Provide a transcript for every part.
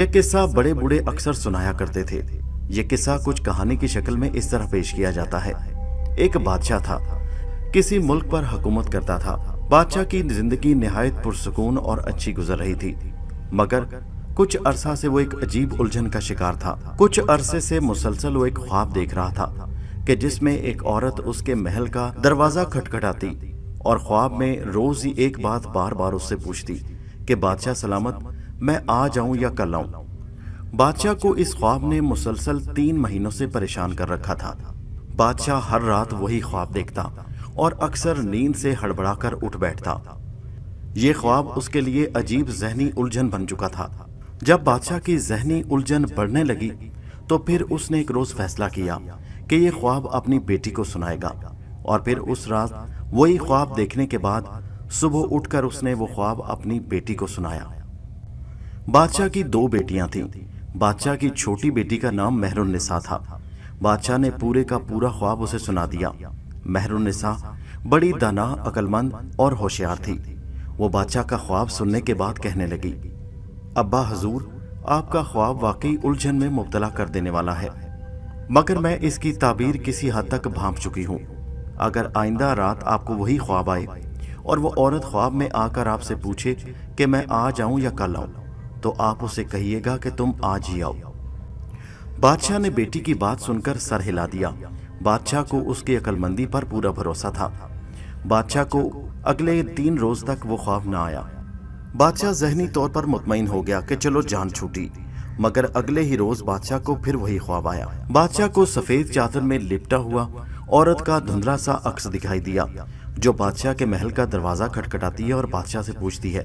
یہ قصہ بڑے بوڑھے اکثر سنایا کرتے تھے۔ یہ قصہ کچھ کہانی کی شکل میں اس طرح پیش کیا جاتا ہے۔ ایک بادشاہ تھا، کسی ملک پر حکومت کرتا تھا۔ بادشاہ کی زندگی نہایت پرسکون اور اچھی گزر رہی تھی، مگر کچھ عرصہ سے وہ ایک عجیب الجھن کا شکار تھا۔ کچھ عرصے سے مسلسل وہ ایک خواب دیکھ رہا تھا کہ جس میں ایک عورت اس کے محل کا دروازہ کھٹکھٹاتی اور خواب میں روز ہی ایک بات بار بار اس سے پوچھتی کہ بادشاہ سلامت، میں آ جاؤں یا کل آؤں۔ بادشاہ کو اس خواب نے مسلسل 3 مہینوں سے پریشان کر رکھا تھا۔ بادشاہ ہر رات وہی خواب دیکھتا اور اکثر نیند سے ہڑبڑا کر اٹھ بیٹھتا۔ یہ خواب اس کے لیے عجیب ذہنی الجھن بن چکا تھا۔ جب بادشاہ کی ذہنی الجھن بڑھنے لگی تو پھر اس نے ایک روز فیصلہ کیا کہ یہ خواب اپنی بیٹی کو سنائے گا، اور پھر اس رات وہی خواب دیکھنے کے بعد صبح اٹھ کر اس نے وہ خواب اپنی بیٹی کو سنایا۔ بادشاہ کی 2 بیٹیاں تھیں۔ بادشاہ کی چھوٹی بیٹی کا نام مہر النساء تھا۔ بادشاہ نے پورے کا پورا خواب اسے سنا دیا۔ مہر النساء بڑی دانا، عقل مند اور ہوشیار تھی۔ وہ بادشاہ کا خواب سننے کے بعد کہنے لگی، ابا حضور، آپ کا خواب واقعی الجھن میں مبتلا کر دینے والا ہے، مگر میں اس کی تعبیر کسی حد تک بھانپ چکی ہوں۔ اگر آئندہ رات آپ کو وہی خواب آئے اور وہ عورت خواب میں آ کر آپ سے پوچھے کہ میں آج آؤں یا کل آؤں، تو آپ اسے کہیے گا کہ تم آج ہی آؤ۔ بادشاہ نے بیٹی کی بات سن کر سر ہلا دیا۔ بادشاہ کو اس کی عقل مندی پر پورا بھروسہ تھا۔ بادشاہ کو اگلے 3 روز تک وہ خواب نہ آیا۔ بادشاہ ذہنی طور پر مطمئن ہو گیا کہ چلو جان چھوٹی، مگر اگلے ہی روز بادشاہ کو پھر وہی خواب آیا۔ بادشاہ کو سفید چادر میں لپٹا ہوا عورت کا دھندلا سا عکس دکھائی دیا، جو بادشاہ کے محل کا دروازہ کھٹکھٹاتی ہے اور بادشاہ سے پوچھتی ہے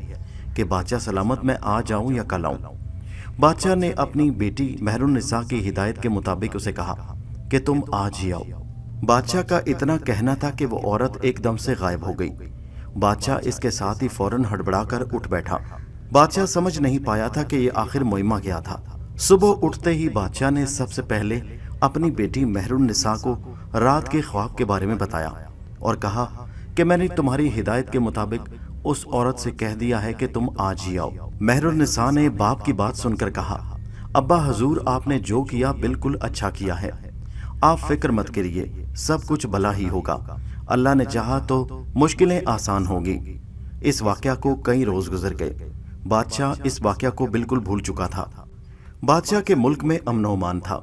کہ بادشاہ سلامت، میں آج آؤں یا کل آؤں۔ بادشاہ نے اپنی بیٹی مہر النساء کی ہدایت کے مطابق اسے کہا کہ تم آج ہی آؤ۔ بادشاہ کا اتنا کہنا تھا کہ وہ عورت ایک دم سے غائب ہو گئی۔ بادشاہ اس کے ساتھ ہی فوراً ہڑبڑا کر اٹھ بیٹھا۔ بادشاہ سمجھ نہیں پایا تھا کہ یہ آخر معمہ کیا تھا۔ صبح اٹھتے ہی بادشاہ نے سب سے پہلے اپنی بیٹی مہر النساء کو رات کے خواب کے بارے میں بتایا اور کہا کہ میں نے تمہاری ہدایت کے مطابق اس عورت سے کہہ دیا ہے کہ تم آج ہی آؤ۔ مہر النساء نے باپ کی بات سن کر کہا، ابا حضور، آپ نے جو کیا بالکل اچھا کیا ہے، آپ فکر مت کریے، سب کچھ بھلا ہی ہوگا، اللہ نے چاہا تو مشکلیں آسان ہوں گی۔ اس واقعہ کو کئی روز گزر گئے۔ بادشاہ اس واقعہ کو بالکل بھول چکا تھا۔ بادشاہ کے ملک میں امن و امان تھا،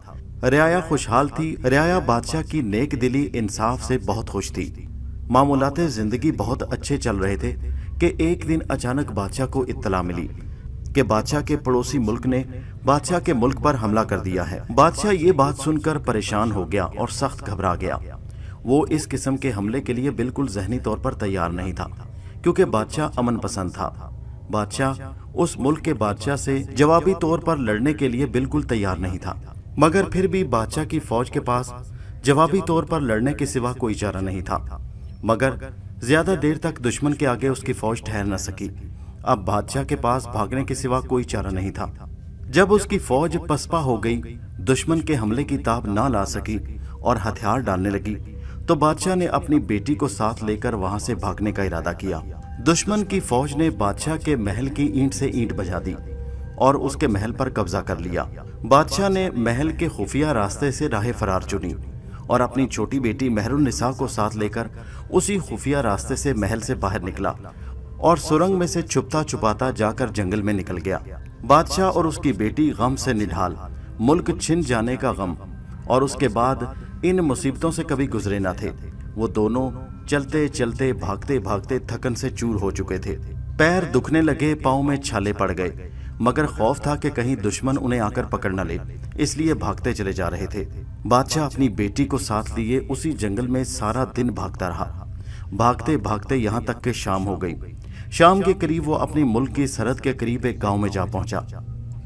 رعایا خوشحال تھی۔ رعایا بادشاہ کی نیک دلی انصاف سے بہت خوش تھی۔ معمولات زندگی بہت اچھے چل رہے تھے کہ ایک دن اچانک بادشاہ کو اطلاع ملی کہ بادشاہ کے پڑوسی ملک نے بادشاہ کے ملک پر حملہ کر دیا ہے۔ بادشاہ یہ بات سن کر پریشان ہو گیا اور سخت گھبرا گیا۔ وہ اس قسم کے حملے کے لیے بالکل ذہنی طور پر تیار نہیں تھا، کیونکہ بادشاہ امن پسند تھا۔ بادشاہ اس ملک کے بادشاہ سے جوابی طور پر لڑنے کے لیے بالکل تیار نہیں تھا، مگر پھر بھی بادشاہ کی فوج کے پاس جوابی طور پر لڑنے کے سوا کوئی چارہ نہیں تھا۔ مگر زیادہ دیر تک دشمن کے آگے اس کی فوج ٹھہر نہ سکی۔ اب بادشاہ کے پاس بھاگنے کے سوا کوئی چارہ نہیں تھا۔ جب اس کی فوج پسپا ہو گئی، دشمن کے حملے کی تاب نہ لا سکی اور ہتھیار ڈالنے لگی، تو بادشاہ نے اپنی بیٹی کو ساتھ لے کر وہاں سے بھاگنے کا ارادہ کیا۔ دشمن کی فوج نے بادشاہ کے محل کی اینٹ سے اینٹ بجا دی اور اس کے محل پر قبضہ کر لیا۔ بادشاہ نے محل کے خفیہ راستے سے راہ فرار چنی اور اپنی چھوٹی بیٹی مہر النساء کو ساتھ لے کر اسی خفیہ راستے سے محل سے باہر نکلا اور سرنگ میں سے چھپتا چھپاتا جا کر جنگل میں نکل گیا۔ بادشاہ اور اس کی بیٹی غم سے نڈھال، ملک چھن جانے کا غم اور اس کے بعد ان مصیبتوں سے کبھی گزرے نہ تھے۔ وہ دونوں چلتے چلتے بھاگتے بھاگتے تھکن سے چور ہو چکے تھے۔ پیر دکھنے لگے، پاؤں میں چھالے پڑ گئے، مگر خوف تھا کہ کہیں دشمن انہیں آ کر پکڑ نہ لے، اس لیے بھاگتے چلے جا رہے تھے۔ بادشاہ اپنی بیٹی کو ساتھ لیے اسی جنگل میں سارا دن بھاگتا رہا، بھاگتے بھاگتے یہاں تک کہ شام ہو گئی۔ شام کے قریب وہ اپنی ملک کی سرحد کے قریب ایک گاؤں میں جا پہنچا۔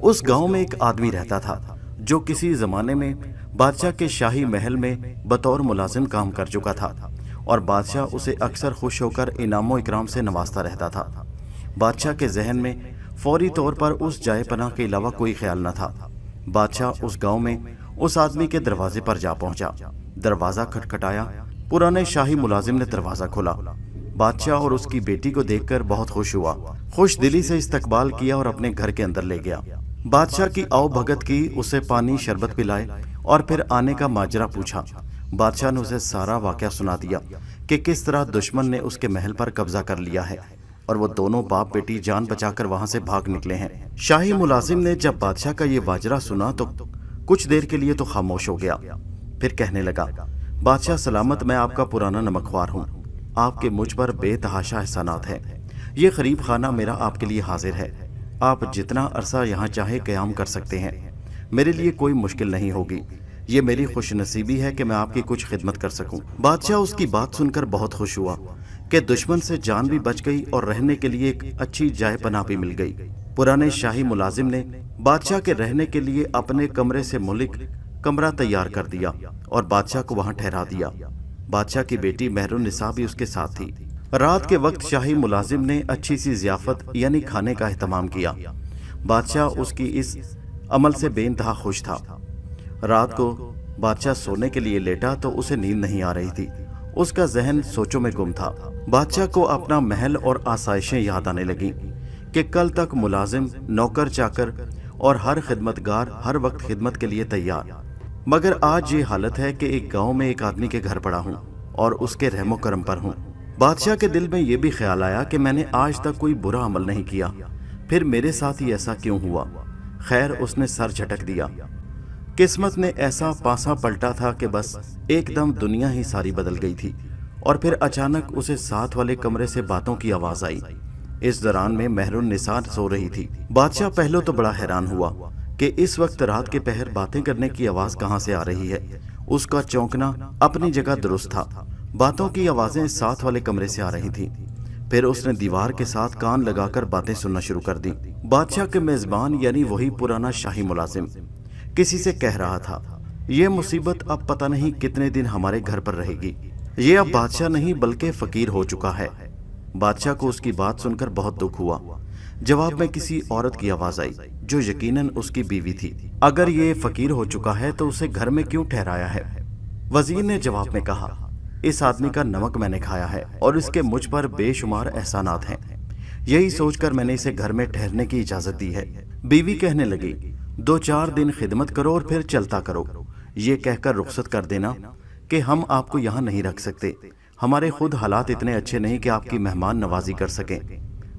اس گاؤں میں ایک آدمی رہتا تھا جو کسی زمانے میں بادشاہ کے شاہی محل میں بطور ملازم کام کر چکا تھا، اور بادشاہ اسے اکثر خوش ہو کر انعام و اکرام سے نوازتا رہتا تھا۔ بادشاہ کے ذہن میں فوری طور پر اس جائے پناہ کے علاوہ کوئی خیال نہ تھا۔ بادشاہ اس گاؤں میں اس آدمی کے دروازے پر جا پہنچا۔ دروازہ کھٹکھٹایا، پرانے شاہی ملازم نے دروازہ کھولا۔ بادشاہ اور اس کی بیٹی کو دیکھ کر بہت خوش ہوا، خوش دلی سے استقبال کیا اور اپنے گھر کے اندر لے گیا۔ बादशाह की आओ भगत की, उसे पानी शरबत पिलाए और फिर आने का माजरा पूछा। बादशाह ने उसे सारा वाकया सुना दिया कि किस तरह दुश्मन ने उसके महल पर कब्जा कर लिया है और वो दोनों बाप बेटी जान बचाकर वहां से भाग निकले हैं। शाही मुलाजिम ने जब बादशाह का ये वाजरा सुना तो कुछ देर के लिए तो खामोश हो गया, फिर कहने लगा, बादशाह सलामत, मैं आपका पुराना नमकवार हूँ। आपके मुझ पर बेतहाशा एहसानात हैं। ये गरीब खाना मेरा आपके लिए हाजिर है। आप जितना अरसा यहाँ चाहे क़याम कर सकते हैं। मेरे लिए कोई मुश्किल नहीं होगी। ये मेरी खुशनसीबी है कि मैं आपकी कुछ खिदमत कर सकूं। बादशाह उसकी बात सुनकर बहुत खुश हुआ कि दुश्मन से जान भी बच गई और रहने के लिए एक अच्छी जाय पनाह भी मिल गई। पुराने शाही मुलाजिम ने बादशाह के रहने के लिए अपने कमरे से मुलिक कमरा तैयार कर दिया और बादशाह को वहां ठहरा दिया। बादशाह की बेटी मेहरुन्निसा भी उसके साथ थी। रात के वक्त शाही मुलाजिम ने अच्छी सी ज़ियाफत यानी खाने का एहतमाम किया। बादशाह उसकी इस अमल से बेइंतहा खुश था। रात को बादशाह सोने के लिए लेटा तो उसे नींद नहीं आ रही थी। उसका जहन सोचों में गुम था। बादशाह को अपना महल और आसाइशें याद आने लगी कि कल तक मुलाजिम, नौकर चाकर और हर खिदमतगार हर वक्त खिदमत के लिए तैयार, मगर आज ये हालत है कि एक गांव में एक आदमी के घर पड़ा हूँ और उसके रहमो करम पर हूँ। बादशाह के दिल में ये भी ख्याल आया कि मैंने आज तक कोई बुरा अमल नहीं किया, फिर मेरे साथ ही ऐसा क्यों हुआ। खैर, उसने सर झटक दिया। किस्मत ने ऐसा पासा पलटा था कि बस एकदम दुनिया ही सारी बदल गई थी। और फिर अचानक उसे साथ वाले कमरे से बातों की आवाज आई। इस दौरान में मेहरुन्निसा सो रही थी। बादशाह पहले तो बड़ा हैरान हुआ कि इस वक्त रात के पहर बातें करने की आवाज कहां से आ रही है। उसका चौंकना अपनी जगह दुरुस्त था। बातों की आवाजें साथ वाले कमरे से आ रही थी। फिर उसने दीवार के साथ कान लगाकर बातें सुनना शुरू कर दी। बादशाह के मेजबान यानी वही पुराना शाही मुलाजिम किसी से कह रहा था, ये मुसीबत अब पता नहीं कितने दिन हमारे घर पर रहेगी। ये अब बादशाह नहीं बल्कि फकीर हो चुका है। बादशाह को उसकी बात सुनकर बहुत दुख हुआ। जवाब में किसी औरत की आवाज आई जो यकीनन उसकी बीवी थी। अगर ये फकीर हो चुका है तो उसे घर में क्यों ठहराया है? वजीर ने जवाब में कहा, इस आदमी का नमक मैंने खाया है और इसके मुझ पर बेशुमार एहसानात हैं। यही सोचकर मैंने इसे घर में ठहरने की इजाजत दी है। बीवी कहने लगी, 2-4 दिन खिदमत करो और फिर चलता करो। ये कहकर रुखसत कर देना कि हम आपको यहाँ नहीं रख सकते। हमारे खुद हालात इतने अच्छे नहीं कि आपकी मेहमान नवाजी कर सकें।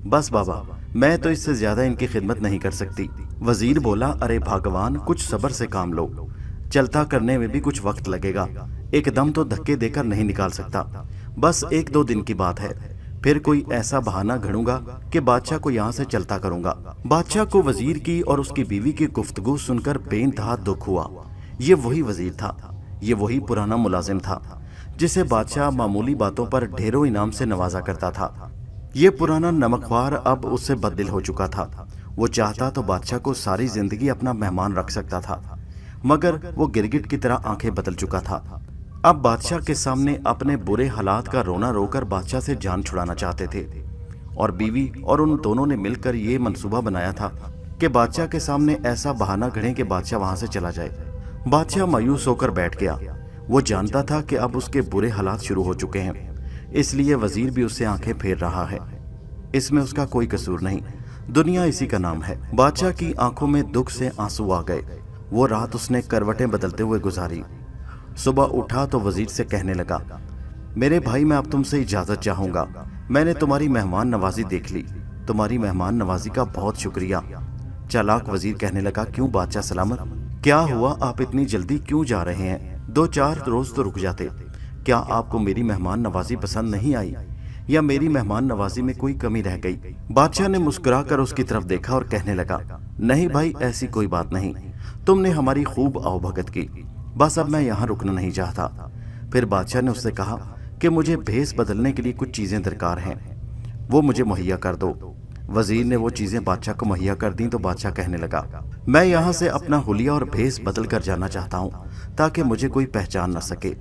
बस बाबा, मैं तो इससे ज्यादा इनकी खिदमत नहीं कर सकती। वजीर बोला, अरे भगवान, कुछ सब्र से काम लो। चलता करने में भी कुछ वक्त लगेगा। एकदम तो धक्के देकर नहीं निकाल सकता। बस 1-2 दिन की बात है। फिर कोई ऐसा बहाना घड़ूंगा कि बादशाह को यहाँ से चलता करूंगा। बादशाह को वजीर की और उसकी बीवी की गुफ्तगू सुनकर बेइंतहा दुख हुआ। ये वही वजीर था, ये वही पुराना मुलाजिम था जिसे बादशाह मामूली बातों पर ढेरों इनाम से नवाजा करता था। ये पुराना नमकवार अब उससे बददिल हो चुका था। वो चाहता तो बादशाह को सारी जिंदगी अपना मेहमान रख सकता था, मगर वो गिरगिट की तरह आंखें बदल चुका था। अब बादशाह के सामने अपने बुरे हालात का रोना रोकर बादशाह से जान छुड़ाना चाहते थे और बीवी और उन दोनों ने मिलकर ये मंसूबा बनाया था कि बादशाह के सामने ऐसा बहाना घड़ें कि बादशाह वहां से चला जाए। बादशाह मायूस होकर बैठ गया। वो जानता था कि अब उसके बुरे हालात शुरू हो चुके हैं, इसलिए वजीर भी उससे आंखें फेर रहा है। इसमें उसका कोई कसूर नहीं, दुनिया इसी का नाम है। बादशाह की आंखों में दुख से आंसू आ गए। वो रात उसने करवटें बदलते हुए गुजारी। सुबह उठा तो वजीर से कहने लगा, मेरे भाई, मैं अब तुमसे इजाजत चाहूंगा। मैंने तुम्हारी मेहमान नवाजी देख ली। तुम्हारी मेहमान नवाजी का बहुत शुक्रिया। चालाक वजीर कहने लगा, क्यों बादशाह सलामत? क्या हुआ? आप इतनी जल्दी क्यों जा रहे हैं? 2-4 रोज तो रुक जाते। क्या आपको मेरी मेहमान नवाजी पसंद नहीं आई या मेरी मेहमान नवाजी में कोई कमी रह गई? बादशाह ने मुस्कुराकर उसकी तरफ देखा और कहने लगा, नहीं भाई, ऐसी कोई बात नहीं। तुमने हमारी खूब आवभगत की। बस अब मैं यहाँ रुकना नहीं चाहता। फिर बादशाह ने उससे कहा कि मुझे भेस बदलने के लिए कुछ चीजें दरकार हैं, वो मुझे मुहैया कर दो। वजीर ने वो चीजें बादशाह को मुहैया कर दी तो बादशाह कहने लगा, मैं यहाँ से अपना हुलिया और भेस बदल कर जाना चाहता हूँ ताकि मुझे कोई पहचान न सके।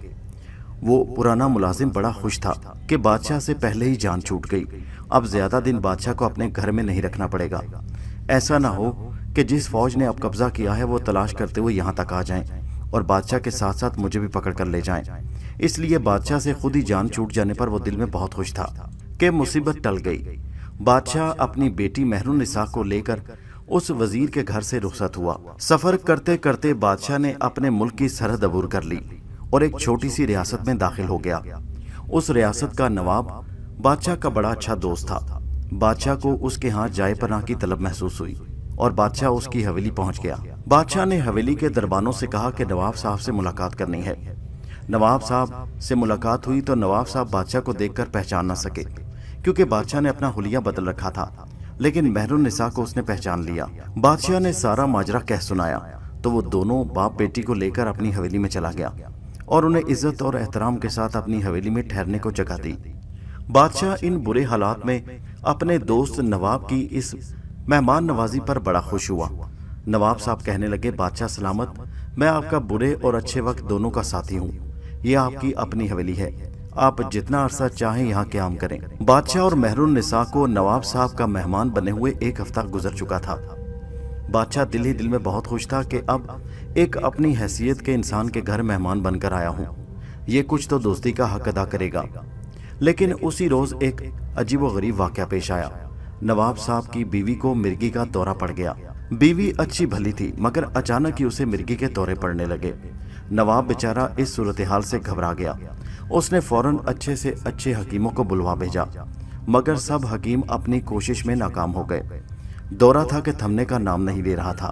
वो पुराना मुलाजिम बड़ा खुश था कि बादशाह से पहले ही जान छूट गई। अब ज्यादा दिन बादशाह को अपने घर में नहीं रखना पड़ेगा। ऐसा ना हो कि जिस फौज ने अब कब्जा किया है वो तलाश करते हुए यहाँ तक आ जाएं और बादशाह के साथ साथ मुझे भी पकड़ कर ले जाएं। इसलिए बादशाह से खुद ही जान छूट जाने पर वो दिल में बहुत खुश था कि मुसीबत टल गई। बादशाह अपनी बेटी मेहरुन्निसा को लेकर उस वजीर के घर से रुखसत हुआ। सफर करते करते बादशाह ने अपने मुल्क की सरहद अबूर कर ली और एक छोटी सी रियासत में दाखिल हो गया। उस रियासत का नवाब बादशाह का बड़ा अच्छा दोस्त था। बादशाह को उसके यहाँ जाए पनाह की तलब महसूस हुई और बादशाह उसकी हवेली पहुंच गया। बादशाह ने हवेली के दरबानों से कहा कि नवाब साहब से मुलाकात करनी है। नवाब साहब से मुलाकात हुई तो नवाब साहब बादशाह को देखकर पहचान न सके, क्योंकि बादशाह ने अपना हुलिया बदल रखा था, लेकिन महरुन्निसा को उसने पहचान लिया। बादशाह ने सारा माजरा कह सुनाया तो वो दोनों बाप बेटी को लेकर अपनी हवेली में चला गया और उन्हें इज्जत और एहतराम के साथ अपनी हवेली में ठहरने को जगह दी। बादशाह इन बुरे हालात में अपने दोस्त नवाब की इस मेहमान नवाजी पर बड़ा खुश हुआ। नवाब साहब कहने लगे, बादशाह सलामत, मैं आपका बुरे और अच्छे वक्त दोनों का साथी हूँ। ये आपकी अपनी हवेली है, आप जितना अरसा चाहें यहाँ क़याम करें। बादशाह और महरुन्निसा को नवाब साहब का मेहमान बने हुए 1 हफ्ता गुजर चुका था। बादशाह दिल ही दिल में बहुत खुश था कि अब एक अपनी हैसियत के इंसान के घर मेहमान बनकर आया हूँ, ये कुछ तो दोस्ती का हक अदा करेगा। लेकिन उसी रोज एक अजीबोगरीब वाक़या पेश आया। नवाब साहब की बीवी को मिर्गी का दौरा पड़ गया। बीवी अच्छी भली थी, मगर अचानक ही उसे मिर्गी के दौरे पड़ने लगे। नवाब बेचारा इस सूरत हाल से घबरा गया। उसने फौरन अच्छे से अच्छे हकीमों को बुलवा भेजा, मगर सब हकीम अपनी कोशिश में नाकाम हो गए। दौरा था कि थमने का नाम नहीं ले रहा था।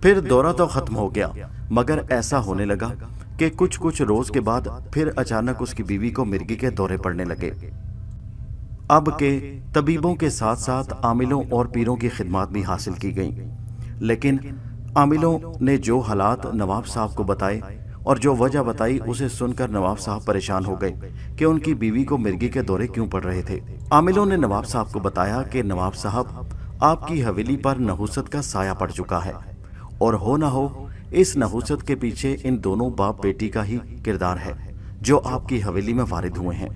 फिर दौरा तो खत्म हो गया, मगर ऐसा होने लगा कि कुछ रोज के बाद फिर अचानक उसकी बीवी को मिर्गी के दौरे पड़ने लगे। अब के तबीबों के साथ साथ आमिलों और पीरों की खिदमत भी हासिल की गई, लेकिन आमिलों ने जो हालात नवाब साहब को बताए और जो वजह बताई, उसे सुनकर नवाब साहब परेशान हो गए कि उनकी बीवी को मिर्गी के दौरे क्यों पड़ रहे थे। आमिलों ने नवाब साहब को बताया कि नवाब साहब, आपकी हवेली पर नहुसत का साया पड़ चुका है, और हो ना हो इस नहुसत के पीछे इन दोनों बाप बेटी का ही किरदार है जो आपकी हवेली में वारिद हुए हैं।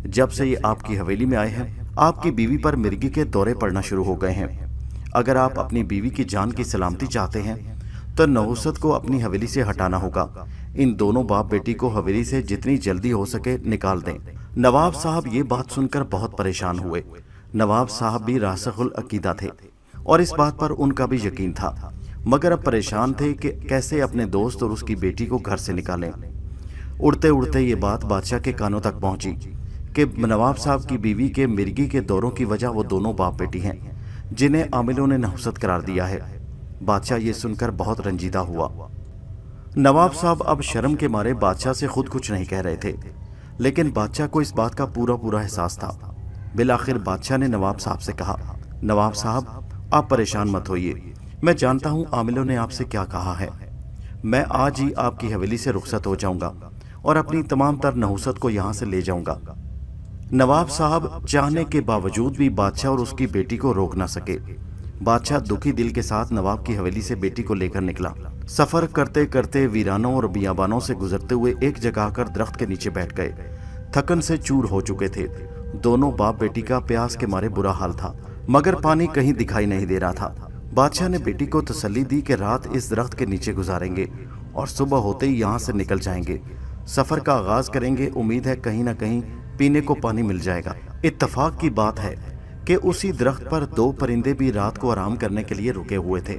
जब से ये आपकी हवेली में आए हैं, आपकी बीवी पर मिर्गी के दौरे पड़ना शुरू हो गए हैं। अगर आप अपनी बीवी की जान की सलामती चाहते हैं तो नहुसत को अपनी हवेली से हटाना होगा। इन दोनों बाप बेटी को हवेली से जितनी जल्दी हो सके निकाल दें। नवाब साहब ये बात सुनकर बहुत परेशान हुए। नवाब साहब भी रासिखुल अकीदा थे और इस बात पर उनका भी यकीन था, मगर अब परेशान थे कि कैसे अपने दोस्त और उसकी बेटी को घर से निकालें। उड़ते उड़ते ये बात बादशाह के कानों तक पहुंची कि नवाब साहब की बीवी के मिर्गी के दौरों की वजह वो दोनों बाप बेटी हैं जिन्हें आमिलों ने नहुसत करार दिया है। बादशाह ये सुनकर बहुत रंजीदा हुआ। नवाब साहब अब शर्म के मारे बादशाह से खुद कुछ नहीं कह रहे थे, लेकिन बादशाह को इस बात का पूरा एहसास था। बिलाखिर बादशाह ने नवाब साहब से कहा, नवाब साहब, आप परेशान मत होइए, मैं जानता हूँ आमिलों ने आपसे क्या कहा है। मैं आज ही आपकी हवेली से रुखसत हो जाऊंगा और अपनी तमाम तर नहुसत को यहाँ से ले जाऊंगा। नवाब साहब चाहने के बावजूद भी बादशाह और उसकी बेटी को रोक ना सके। बादशाह दुखी दिल के साथ नवाब की हवेली से बेटी को लेकर निकला। सफर करते करते वीरानों और बियाबानों से गुजरते हुए एक जगह आकर दरख्त के नीचे बैठ गए। थकन से चूर हो चुके थे। दोनों बाप बेटी का प्यास के मारे बुरा हाल था, मगर पानी कहीं दिखाई नहीं दे रहा था। बादशाह ने बेटी को तसल्ली दी कि रात इस दरख्त के नीचे गुजारेंगे और सुबह होते ही यहाँ से निकल जाएंगे। सफर का आगाज करेंगे, उम्मीद है कहीं ना कहीं पीने को पानी मिल जाएगा। इत्तफाक की बात है कि उसी दरख्त पर 2 परिंदे भी रात को आराम करने के लिए रुके हुए थे।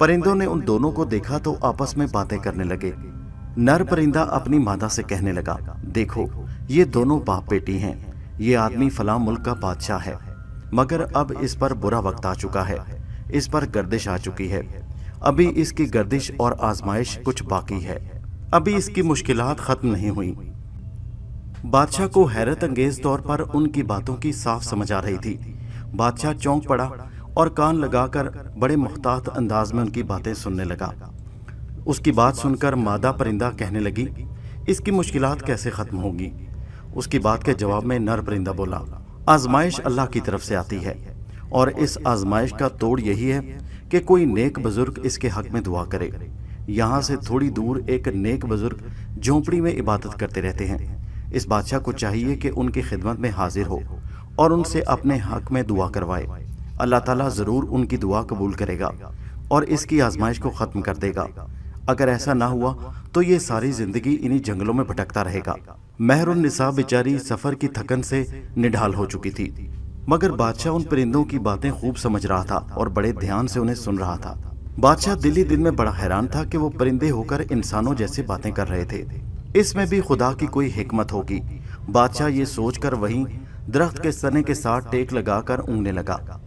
परिंदों ने उन दोनों को देखा तो आपस में बातें करने लगे। नर परिंदा अपनी मादा से कहने लगा, देखो ये दोनों बाप बेटी हैं, ये आदमी फलां मुल्क का बादशाह है, मगर अब इस पर बुरा वक्त आ चुका है, इस पर गर्दिश आ चुकी है। अभी इसकी गर्दिश और आजमाइश कुछ बाकी है, अभी इसकी मुश्किलात खत्म नहीं हुई। बादशाह को हैरत अंगेज तौर पर उनकी बातों की साफ समझ आ रही थी। बादशाह चौंक पड़ा और कान लगाकर बड़े मुख्तात अंदाज में उनकी बातें सुनने लगा। उसकी बात सुनकर मादा परिंदा कहने लगी, इसकी मुश्किलात कैसे खत्म होगी। उसकी बात के जवाब में नर परिंदा बोला, आजमाइश अल्लाह की तरफ से आती है और इस आजमाइश का तोड़ यही है कि कोई नेक बुजुर्ग इसके हक में दुआ करे। यहाँ से थोड़ी दूर एक नेक बुजुर्ग झोंपड़ी में इबादत करते रहते हैं। इस बादशाह को चाहिए कि उनकी खिदमत में हाजिर हो और उनसे अपने हक में दुआ करवाए। अल्लाह ताला जरूर उनकी दुआ कबूल करेगा और इसकी आजमाइश को खत्म कर देगा। अगर ऐसा ना हुआ तो ये सारी जिंदगी इन्हीं जंगलों में भटकता रहेगा। महरुन्निसा बेचारी सफर की थकन से निढाल हो चुकी थी। मगर बादशाह उन परिंदों की बातें खूब समझ रहा था और बड़े ध्यान से उन्हें सुन रहा था। बादशाह दिल ही दिल में बड़ा हैरान था कि वो परिंदे होकर इंसानों जैसे बातें कर रहे थे। इसमें भी खुदा की कोई हिकमत होगी। बादशाह ये सोचकर वहीं दरख्त के तने के साथ टेक लगाकर ऊँगने लगा।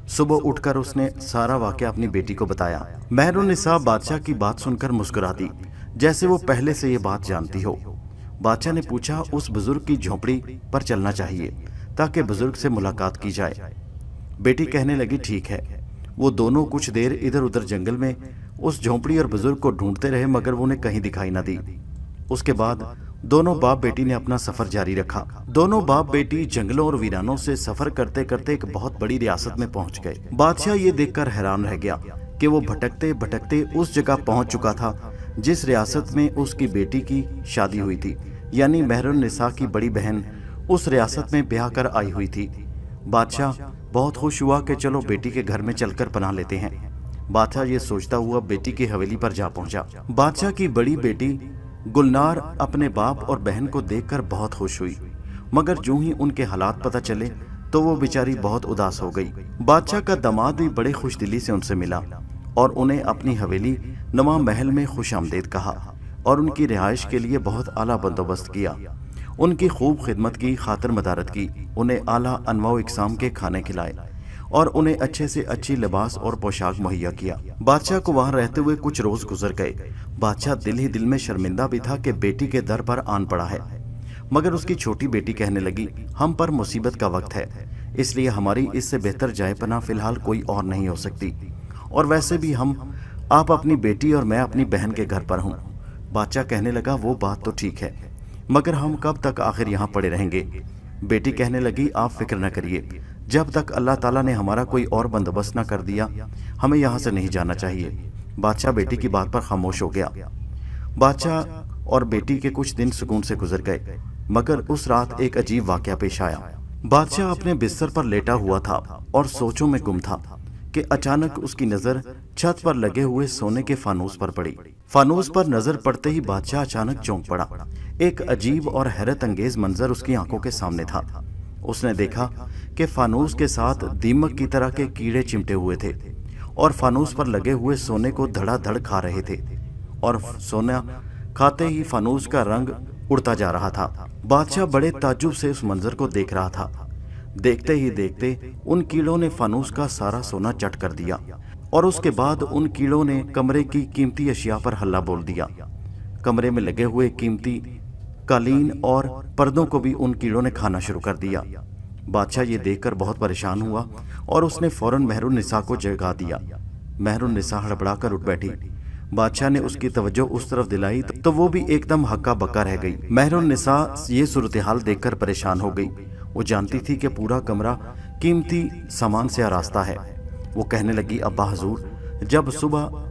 सुबह उठकर उसने सारा वाकया अपनी बेटी को बताया। मेहरुन्निसा बादशाह की बात सुनकर मुस्कुरा दी, जैसे वो पहले से ये बात जानती हो। बादशाह ने पूछा, उस बुजुर्ग की झोंपड़ी पर चलना चाहिए ताकि बुजुर्ग से मुलाकात की जाए। बेटी कहने लगी, ठीक है। वो दोनों कुछ देर इधर उधर जंगल में उस झोंपड़ी और बुजुर्ग को ढूंढते रहे, मगर वो उन्हें कहीं दिखाई न दी। उसके बाद दोनों बाप बेटी ने अपना सफर जारी रखा। दोनों बाप बेटी जंगलों और वीरानों से सफर करते करते एक बहुत बड़ी रियासत में पहुंच गए। बादशाह ये देखकर हैरान रह गया कि वो भटकते भटकते उस जगह पहुंच चुका था जिस रियासत में उसकी बेटी की शादी हुई थी, यानी मेहरुन्निसा की बड़ी बहन उस रियासत में ब्याह कर आई हुई थी। बादशाह बहुत खुश हुआ कि चलो बेटी के घर में चलकर पनाह लेते हैं। बादशाह ये सोचता हुआ बेटी की हवेली पर जा पहुंचा। बादशाह की बड़ी बेटी गुलनार अपने बाप और बहन को देखकर बहुत खुश हुई, मगर जो ही उनके हालात पता चले तो वो बेचारी बहुत उदास हो गई। बादशाह का दामाद भी बड़े खुशदिली से उनसे मिला और उन्हें अपनी हवेली नुमा महल में खुश आमदेद कहा और उनकी रिहाइश के लिए बहुत आला बंदोबस्त किया। उनकी खूब खिदमत की, खातर मदारत की, उन्हें आला अनवा इकसाम के खाने खिलाए और उन्हें अच्छे से अच्छी लिबास और पोशाक मुहैया किया। बादशाह को वहां रहते हुए कुछ रोज गुजर गए। बादशाह दिल ही दिल में शर्मिंदा भी था कि बेटी के दर पर आन पड़ा है, मगर उसकी छोटी बेटी कहने लगी, हम पर मुसीबत का वक्त है, इसलिए हमारी इससे बेहतर जाए पनाह फिलहाल कोई और नहीं हो सकती, और वैसे भी आप अपनी बेटी और मैं अपनी बहन के घर पर हूँ। बादशाह कहने लगा, वो बात तो ठीक है, मगर हम कब तक आखिर यहाँ पड़े रहेंगे। बेटी कहने लगी, आप फिक्र न करिए, जब तक अल्लाह ताला ने हमारा कोई और बंदोबस्त न कर दिया हमें यहाँ से नहीं जाना चाहिए। बादशाह बेटी की बात पर खामोश हो गया। बादशाह और बेटी के कुछ दिन सुकून से गुजर गए, मगर उस रात एक अजीब वाकया पेश आया। बादशाह अपने बिस्तर पर लेटा हुआ था और सोचों में गुम था कि अचानक उसकी नजर छत पर लगे हुए सोने के फानूस पर पड़ी। फानूस पर नजर पड़ते ही बादशाह अचानक चौंक पड़ा। एक अजीब और हैरत अंगेज मंजर उसकी आंखों के सामने था। उसने देखा कि फानूस के साथ दीमक की तरह के कीड़े चिमटे हुए थे और फानूस पर लगे हुए सोने को धड़ाधड़ खा रहे थे, और सोना खाते ही फानूस का रंग उड़ता जा रहा था। बादशाह बड़े ताज्जुब से उस मंजर को देख रहा था। देखते ही देखते उन कीड़ों ने फानूस का सारा सोना चट कर दिया, और उसके बाद उन कीड़ों ने कमरे की कीमती अशिया पर हल्ला बोल दिया। कमरे में लगे हुए कीमती कालीन और पर्दों को भी उन कीड़ों ने खाना शुरू कर दिया। बादशाह ये देखकर बहुत परेशान हुआ और उसने फौरन मेहरुन्निसा को जगा दिया। मेहरुन्निसा हड़बड़ाकर उठ बैठी। बादशाह ने उसकी तवज्जो उस तरफ दिलाई तो वो भी एकदम हक्का बक्का रह गई। मेहरुन्निसा ये सूरत हाल देखकर परेशान हो गई। वो जानती थी कि पूरा कमरा कीमती सामान से आरास्ता है। वो कहने लगी, अब्बा हजूर, जब सुबह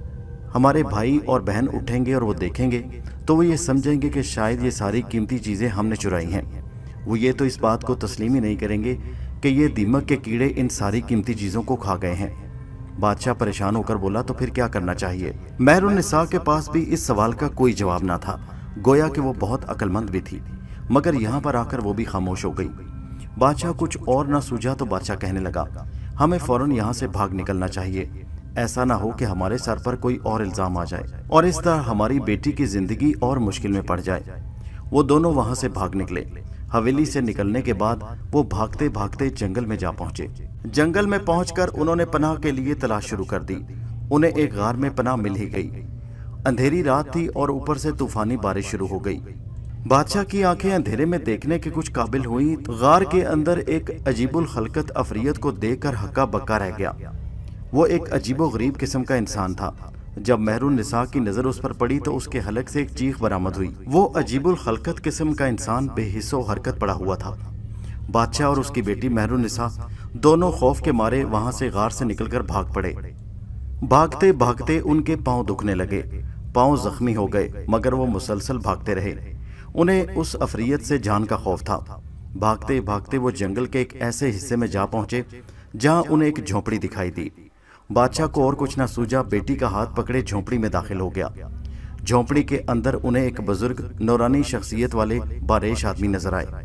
हमारे भाई और बहन उठेंगे और वो देखेंगे तो वो ये समझेंगे कि शायद ये सारी कीमती चीज़ें हमने चुराई हैं। वो ये तो इस बात को तस्लीम ही नहीं करेंगे कि ये दीमक के कीड़े इन सारी कीमती चीज़ों को खा गए हैं। बादशाह परेशान होकर बोला, तो फिर क्या करना चाहिए। मेहरुन्निसा के पास भी इस सवाल का कोई जवाब ना था, गोया कि वो बहुत अक्लमंद भी थी, मगर यहाँ पर आकर वो भी खामोश हो गई। बादशाह कुछ और ना सूझा तो बादशाह कहने लगा, हमें फौरन यहाँ से भाग निकलना चाहिए। ऐसा ना हो कि हमारे सर पर कोई और इल्जाम आ जाए और इस तरह हमारी बेटी की जिंदगी और मुश्किल में पड़ जाए। वो दोनों वहां से भाग निकले। हवेली से निकलने के बाद वो भागते भागते जंगल में जा पहुंचे। जंगल में पहुंचकर उन्होंने पनाह के लिए तलाश शुरू कर दी। उन्हें एक गार में पनाह मिल ही गई। अंधेरी रात थी और ऊपर से तूफानी बारिश शुरू हो गई। बादशाह की आंखें अंधेरे में देखने के कुछ काबिल हुई तो गार के अंदर एक अजीबुल खलकत अफरियत को देखकर हक्का बक्का रह गया। वो एक अजीबो गरीब किस्म का इंसान था। जब मेहरुन्निसा की नजर उस पर पड़ी तो उसके हलक से एक चीख बरामद हुई। वो अजीबुल खलकत किस्म का इंसान बेहिस्सो हरकत पड़ा हुआ था। बादशाह और उसकी बेटी मेहरुन्निसा दोनों खौफ के मारे वहां से गार से निकलकर भाग पड़े। भागते भागते उनके पांव दुखने लगे, पांव जख्मी हो गए, मगर वो मुसलसल भागते रहे। उन्हें उस अफरियत से जान का खौफ था। भागते भागते वो जंगल के एक ऐसे हिस्से में जा पहुंचे जहां उन्हें एक झोंपड़ी दिखाई दी। बादशाह को और कुछ ना सूझा, बेटी का हाथ पकड़े झोंपड़ी में दाखिल हो गया। झोंपड़ी के अंदर उन्हें एक बुजुर्ग नौरानी शख्सियत वाले बारेश आदमी नजर आए।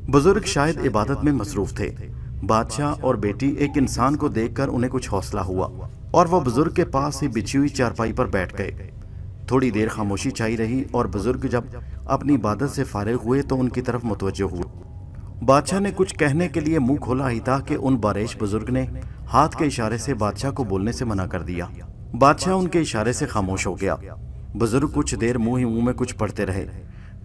बुजुर्ग शायद इबादत में मसरूफ थे। बादशाह और बेटी एक इंसान को देखकर उन्हें कुछ हौसला हुआ और वो बुजुर्ग के पास ही बिछी हुई चारपाई पर बैठ गए। थोड़ी देर खामोशी छाई रही और बुजुर्ग जब अपनी इबादत से फारिग हुए तो उनकी तरफ मुतवज्जो हुए। बादशाह ने कुछ कहने के लिए मुंह खोला ही था कि उन बारिश बुजुर्ग ने हाथ के इशारे से बादशाह को बोलने से मना कर दिया। बादशाह उनके इशारे से खामोश हो गया। बुजुर्ग कुछ देर मुंह ही मुंह में कुछ पढ़ते रहे,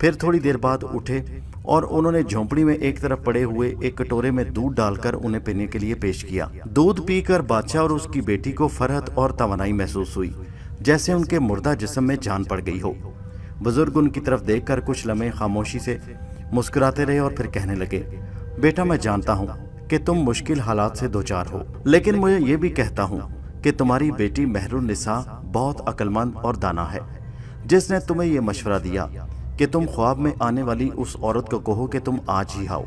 फिर थोड़ी देर बाद उठे और उन्होंने झोंपड़ी में एक तरफ पड़े हुए एक कटोरे में दूध डालकर उन्हें पीने के लिए पेश किया। दूध पीकर बादशाह और उसकी बेटी को फरहत और तवानाई महसूस हुई, जैसे उनके मुर्दा जिस्म में जान पड़ गई हो। बुजुर्ग उनकी तरफ देखकर कुछ लम्हे खामोशी से मुस्कुराते रहे और फिर कहने लगे, बेटा मैं जानता हूँ कि तुम मुश्किल हालात से दो चार हो, लेकिन मुझे ये भी कहता हूँ कि तुम्हारी बेटी मेहरुन निसा बहुत अक्लमंद और दाना है, जिसने तुम्हें ये मशवरा दिया कि तुम ख्वाब में आने वाली उस औरत को कहो कि तुम आज ही आओ।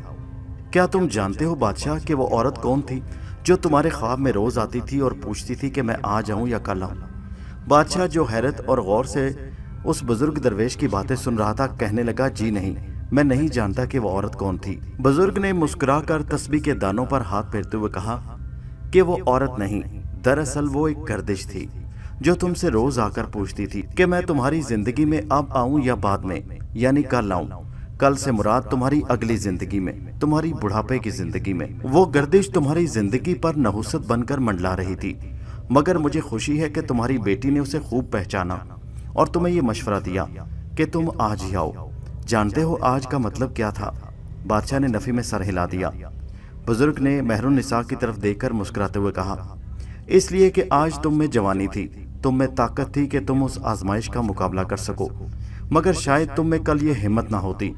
क्या तुम जानते हो बादशाह कि वो औरत कौन थी जो तुम्हारे ख्वाब में रोज आती थी और पूछती थी कि मैं आज आऊं या कल आऊं? बादशाह जो हैरत और गौर से उस बुजुर्ग दरवेश की बातें सुन रहा था कहने लगा, जी नहीं, मैं नहीं जानता कि वो औरत कौन थी। बुजुर्ग ने मुस्कुराकर तस्बीह के दानों पर हाथ फेरते हुए कहा कि वो औरत नहीं, दरअसल वो एक गर्दिश थी जो तुमसे रोज आकर पूछती थी कि मैं तुम्हारी जिंदगी में अब आऊं या बाद में, यानी कल आऊं। कल से मुराद तुम्हारी अगली जिंदगी में, तुम्हारी बुढ़ापे की जिंदगी में। वो गर्दिश तुम्हारी जिंदगी पर नहुसत बनकर मंडला रही थी, मगर मुझे खुशी है कि तुम्हारी बेटी ने उसे खूब पहचाना और तुम्हें ये मशवरा दिया कि तुम आज ही आओ। जानते हो आज का मतलब क्या था? बादशाह ने नफी में सर हिला दिया। बुजुर्ग ने मेहरुन निसा की तरफ देखकर मुस्कुराते हुए कहा, इसलिए कि आज तुम में जवानी थी, तुम में ताकत थी कि तुम उस आजमाइश का मुकाबला कर सको, मगर शायद तुम में कल ये हिम्मत ना होती।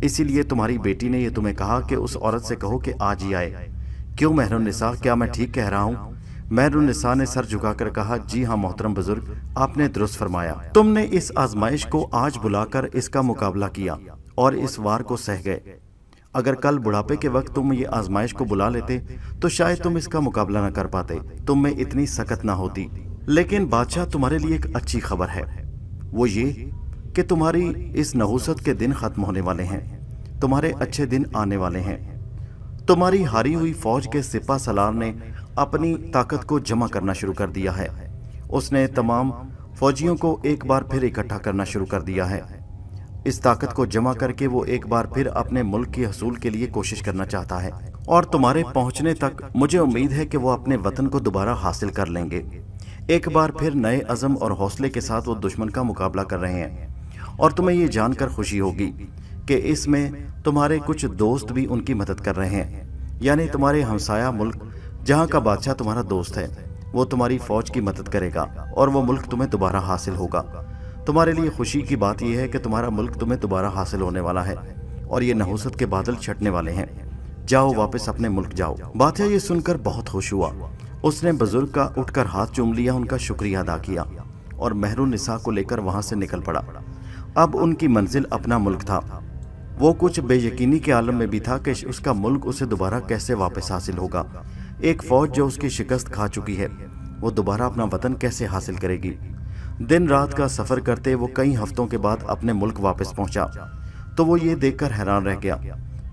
इसीलिए तुम्हारी बेटी ने ये तुम्हें कहा कि उस औरत से कहो कि आज ही आए। क्यों मेहरुन निसा, क्या मैं ठीक कह रहा हूँ? मेहरुन निसा ने सर झुकाकर कहा, जी हाँ मोहतरम बुजुर्ग, आपने दुरुस्त फरमाया। तुमने इस आजमाइश को आज बुलाकर इसका मुकाबला किया और इस वार को सह गए। अगर कल बुढ़ापे के वक्त तुम ये आजमाइश को बुला लेते तो शायद तुम इसका मुकाबला न कर पाते, तुम में इतनी सकत ना होती। लेकिन बादशाह, तुम्हारे लिए एक अच्छी खबर है, वो ये कि तुम्हारी इस नहुसत के दिन खत्म होने वाले हैं, तुम्हारे अच्छे दिन आने वाले हैं। तुम्हारी हारी हुई फौज के सिपा सलार ने अपनी ताकत को जमा करना शुरू कर दिया है। उसने तमाम फौजियों को एक बार फिर इकट्ठा करना शुरू कर दिया है। इस ताकत को जमा करके वो एक बार फिर अपने मुल्क की हसूल के लिए कोशिश करना चाहता है और तुम्हारे पहुंचने तक मुझे उम्मीद है कि वो अपने वतन को दोबारा हासिल कर लेंगे। एक बार फिर नए अज़म और हौसले के साथ वो दुश्मन का मुकाबला कर रहे हैं और तुम्हें ये जानकर खुशी होगी कि इसमें तुम्हारे कुछ दोस्त भी उनकी मदद कर रहे हैं, यानी तुम्हारे हमसाया मुल्क जहाँ का बादशाह तुम्हारा दोस्त है, वो तुम्हारी फौज की मदद करेगा और वो मुल्क तुम्हें दोबारा हासिल होगा। तुम्हारे लिए खुशी की बात यह है कि तुम्हारा मुल्क तुम्हें दोबारा हासिल होने वाला है और ये नहुसत के बादल छटने वाले हैं। जाओ, वापस अपने मुल्क जाओ। बादशाह ये सुनकर बहुत खुश हुआ। उसने बुजुर्ग का उठकर हाथ चूम लिया, उनका शुक्रिया अदा किया और मेहरुन निसा को लेकर वहां से निकल पड़ा। अब उनकी मंजिल अपना मुल्क था। वो कुछ बेयकीनी के आलम में भी था कि उसका मुल्क उसे दोबारा कैसे वापस हासिल होगा। एक फौज जो उसकी शिकस्त खा चुकी है, वो दोबारा अपना वतन कैसे हासिल करेगी? दिन रात का सफर करते वो कई हफ्तों के बाद अपने मुल्क वापस पहुंचा तो वो ये देखकर हैरान रह गया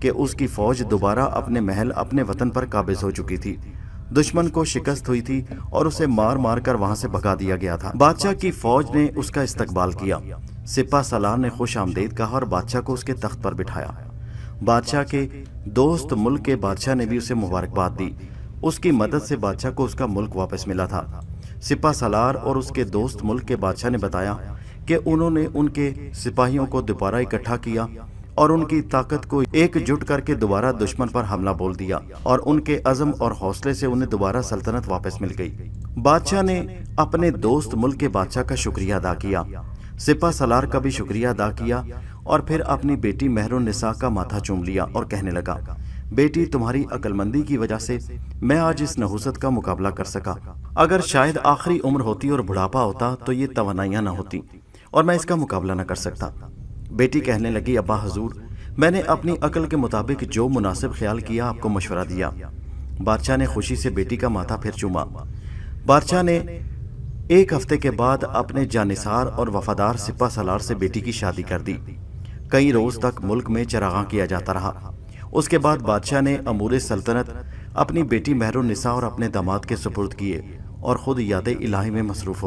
कि उसकी फौज दोबारा अपने महल, अपने वतन पर काबिज हो चुकी थी। दुश्मन को शिकस्त हुई थी और उसे मार मार कर वहां से भगा दिया गया था। बादशाह की फौज ने उसका इस्तकबाल किया। सिपा सलार ने खुश आमदीद कहा और बादशाह को उसके तख्त पर बिठाया। बादशाह के दोस्त मुल्क के बादशाह ने भी उसे मुबारकबाद दी। उसकी मदद से बादशाह को उसका मुल्क वापस मिला था। सिपा सलार और उसके दोस्त मुल्क के बादशाह ने बताया कि उन्होंने उनके सिपाहियों को दोबारा इकट्ठा किया और उनकी ताकत को एकजुट करके दोबारा दुश्मन पर हमला बोल दिया और उनके अज़म और हौसले से उन्हें दोबारा सल्तनत वापस मिल गई। बादशाह ने अपने दोस्त मुल्क के बादशाह का शुक्रिया अदा किया, सिपा सलार का भी शुक्रिया अदा किया और फिर अपनी बेटी मेहरुन निसा का माथा चूम लिया और कहने लगा, बेटी, तुम्हारी अक्लमंदी की वजह से मैं आज इस नहुसत का मुकाबला कर सका। अगर शायद आखिरी उम्र होती और बुढ़ापा होता तो ये तवानाइयां न होती और मैं इसका मुकाबला न कर सकता। बेटी कहने लगी, अब्बा हजूर, मैंने अपनी अकल के मुताबिक जो मुनासिब ख्याल किया आपको मशवरा दिया। बादशाह ने खुशी से बेटी का माथा फिर चूमा। बादशाह ने एक हफ्ते के बाद अपने जानिसार और वफादार सिपा सलार से बेटी की शादी कर दी। कई रोज तक मुल्क में चरागां किया जाता रहा। उसके बाद बादशाह ने अमूर सल्तनत اپنی بیٹی مہر النساء اور اپنے داماد کے سپرد کیے اور خود یاد الہی میں مصروف ہو